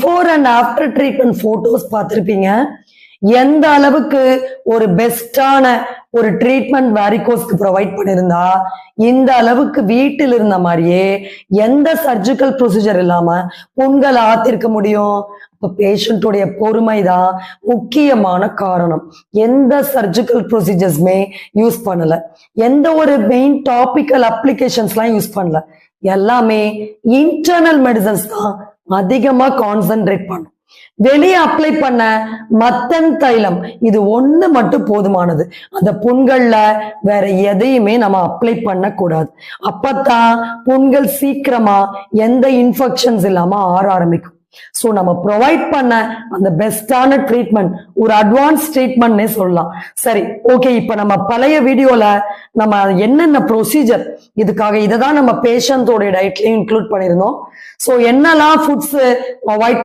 Before and after treatment photos பார்த்திருப்பீங்க. எந்த அளவுக்கு ஒரு பெஸ்டான ஒரு ட்ரீட்மெண்ட் வேரிகோஸ்க்கு ப்ரொவைட் பண்ணிருந்தா இந்த அளவுக்கு வீட்டில் இருந்த மாதிரியே எந்த சர்ஜிக்கல் ப்ரொசீஜர் இல்லாம புண்கள் ஆத்திருக்க முடியும். இப்ப பேஷண்டோடைய பொறுமைதான் முக்கியமான காரணம். எந்த சர்ஜிக்கல் ப்ரொசீஜர்ஸ்மே யூஸ் பண்ணல, எந்த ஒரு மெயின் டாபிக்கல் அப்ளிகேஷன்ஸ்லாம் யூஸ் பண்ணல. எல்லாமே இன்டர்னல் மெடிசன்ஸ் தான் அதிகமா கான்சென்ட்ரேட் பண்ணும். வெளியே அப்ளை பண்ண மத்தன் தைலம் இது ஒண்ணு மட்டும் போதுமானது. அந்த புண்கள்ல வேற எதையுமே நம்ம அப்ளை பண்ண கூடாது. அப்பதான் புண்கள் சீக்கிரமா எந்த இன்ஃபெக்ஷன்ஸ் இல்லாம ஆற ஆரம்பிக்கும். சோ நம்ம ப்ரொவைட் பண்ண அந்த பெஸ்டான ட்ரீட்மெண்ட் ஒரு அட்வான்ஸ் ட்ரீட்மெண்ட்னே சொல்லலாம். சரி, ஓகே. இப்ப நம்ம பழைய வீடியோல நம்ம என்னென்ன ப்ரொசீஜர் இதுக்காக இதை தான் நம்ம பேஷண்டோட டயட்லயும் இன்க்ளூட் பண்ணிருந்தோம். சோ என்னெல்லாம் ஃபுட்ஸ் அவாய்ட்